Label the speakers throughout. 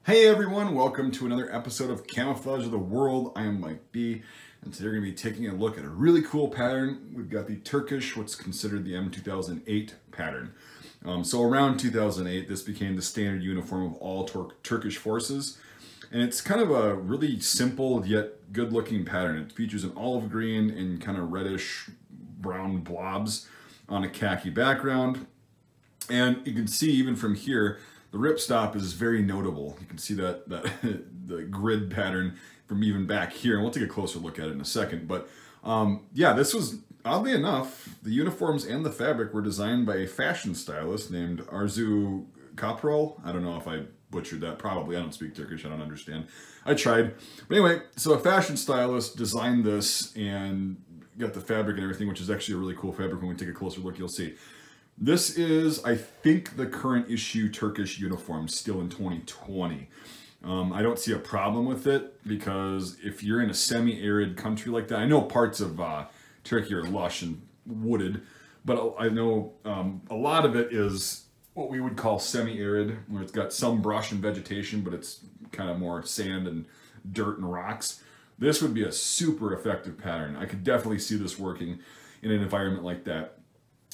Speaker 1: Hey everyone, welcome to another episode of Camouflage of the World. I am Mike B, and today we're going to be taking a look at a really cool pattern. We've got the Turkish, what's considered the M2008 pattern. So around 2008, this became the standard uniform of all Turkish forces. And it's kind of a really simple yet good looking pattern. It features an olive green and kind of reddish brown blobs on a khaki background. And you can see even from here, the ripstop is very notable. You can see that the grid pattern from even back here, and we'll take a closer look at it in a second. But yeah, this was, oddly enough, the uniforms and the fabric were designed by a fashion stylist named Arzu Kaprol. I don't know if I butchered that, probably. I don't speak Turkish, I don't understand. I tried. But anyway, so a fashion stylist designed this and got the fabric and everything, which is actually a really cool fabric. When we take a closer look, you'll see. This is, I think, the current issue Turkish uniform still in 2020. I don't see a problem with it because if you're in a semi-arid country like that, I know parts of Turkey are lush and wooded, but I know a lot of it is what we would call semi-arid, where it's got some brush and vegetation, but it's kind of more sand and dirt and rocks. This would be a super effective pattern. I could definitely see this working in an environment like that.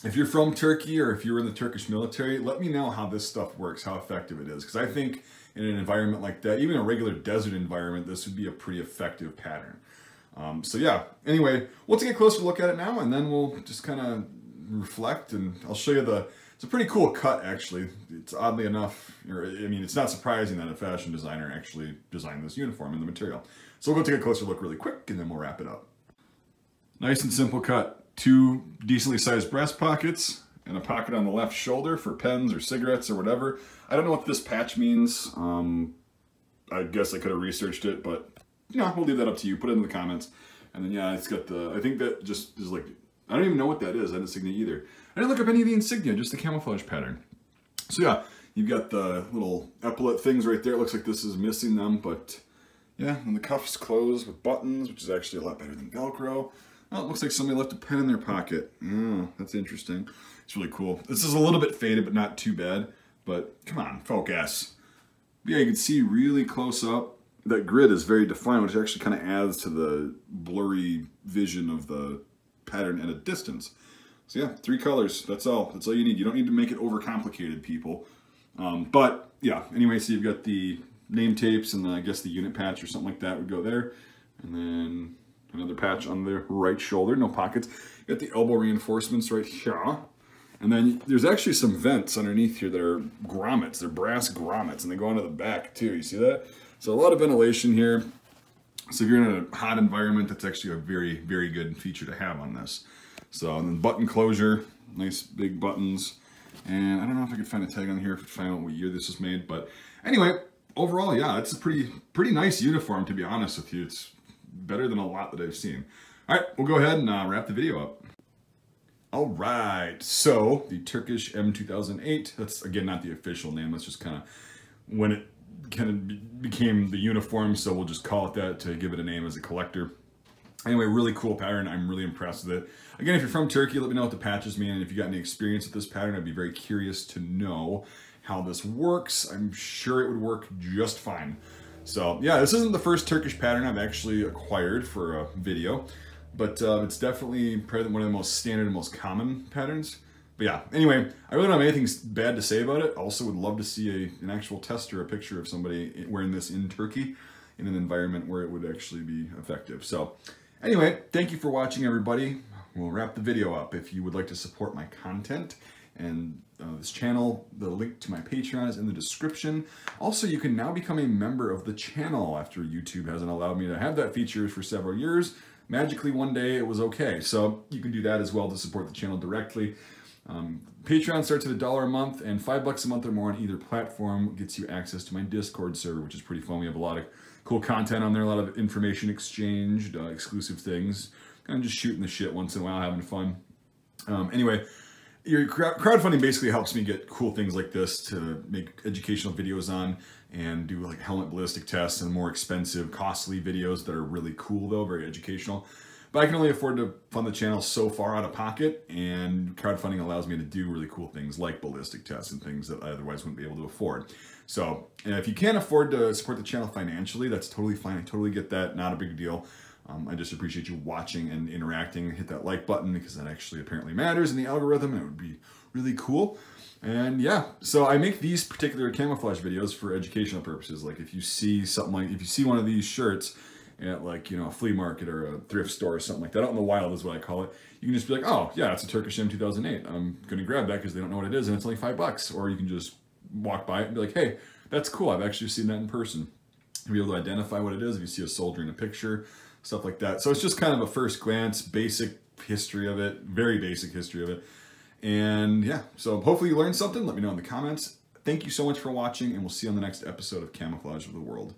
Speaker 1: If you're from Turkey or if you're in the Turkish military, let me know how this stuff works, how effective it is. Because I think in an environment like that, even a regular desert environment, this would be a pretty effective pattern. So yeah, anyway, we'll take a closer look at it now and then we'll just kind of reflect and I'll show you it's a pretty cool cut actually. It's oddly enough, it's not surprising that a fashion designer actually designed this uniform and the material. So we'll go take a closer look really quick and then we'll wrap it up. Nice and simple cut. Two decently sized breast pockets and a pocket on the left shoulder for pens or cigarettes or whatever. I don't know what this patch means. I guess I could have researched it, but we'll leave that up to you. Put it in the comments. And then yeah, it's got I think that just is like, I don't even know what that is, that insignia either. I didn't look up any of the insignia, just the camouflage pattern. So yeah, you've got the little epaulet things right there. It looks like this is missing them, but yeah, and the cuffs close with buttons, which is actually a lot better than Velcro. Oh, it looks like somebody left a pen in their pocket. Oh, that's interesting. It's really cool. This is a little bit faded, but not too bad. But come on, focus. Yeah, you can see really close up. That grid is very defined, which actually kind of adds to the blurry vision of the pattern at a distance. So yeah, 3 colors. That's all. That's all you need. You don't need to make it overcomplicated, people. But yeah, anyway, so you've got the name tapes and I guess the unit patch or something like that would go there. And then another patch on the right shoulder, no pockets. You got the elbow reinforcements right here. And then there's actually some vents underneath here that are grommets. They're brass grommets, and they go onto the back too. You see that? So a lot of ventilation here. So if you're in a hot environment, that's actually a very, very good feature to have on this. So, and then button closure, nice big buttons. And I don't know if I could find a tag on here to find out what year this was made. But anyway, overall, yeah, it's a pretty nice uniform, to be honest with you. It's better than a lot that I've seen. All right, we'll go ahead and wrap the video up. All right, so the Turkish M2008, that's again not the official name, that's just kind of when it kind of became the uniform, so we'll just call it that to give it a name as a collector. Anyway, really cool pattern. I'm really impressed with it. Again, if you're from Turkey, let me know what the patches mean, and if you got any experience with this pattern, I'd be very curious to know how this works. I'm sure it would work just fine. So yeah, this isn't the first Turkish pattern I've actually acquired for a video, but it's definitely probably one of the most standard and most common patterns. But yeah, anyway, I really don't have anything bad to say about it. Also would love to see an actual test or a picture of somebody wearing this in Turkey in an environment where it would actually be effective. So anyway, thank you for watching, everybody. We'll wrap the video up. If you would like to support my content and this channel, the link to my Patreon is in the description. Also, you can now become a member of the channel after YouTube hasn't allowed me to have that feature for several years. Magically, one day it was okay. So you can do that as well to support the channel directly. Patreon starts at $1 a month, and $5 a month or more on either platform gets you access to my Discord server, which is pretty fun. We have a lot of cool content on there, a lot of information exchanged, exclusive things, kind of just shooting the shit once in a while, having fun. Anyway, your crowdfunding basically helps me get cool things like this to make educational videos on and do like helmet ballistic tests and more expensive, costly videos that are really cool though, very educational. But But I can only afford to fund the channel so far out of pocket, and crowdfunding allows me to do really cool things like ballistic tests and things that I otherwise wouldn't be able to afford. So if you can't afford to support the channel financially, that's totally fine. I totally get that. Not a big deal. I just appreciate you watching and interacting. Hit that like button because that actually apparently matters in the algorithm, and it would be really cool. And yeah, so I make these particular camouflage videos for educational purposes. Like if you see something like, if you see one of these shirts at like, a flea market or a thrift store or something like that, out in the wild is what I call it, you can just be like, oh yeah, it's a Turkish M2008. I'm going to grab that because they don't know what it is and it's only $5. Or you can just walk by it and be like, hey, that's cool. I've actually seen that in person. You'll be able to identify what it is if you see a soldier in a picture, stuff like that. So it's just kind of a first glance, basic history of it, very basic history of it. And yeah, so hopefully you learned something. Let me know in the comments. Thank you so much for watching, and we'll see you on the next episode of Camouflage of the World.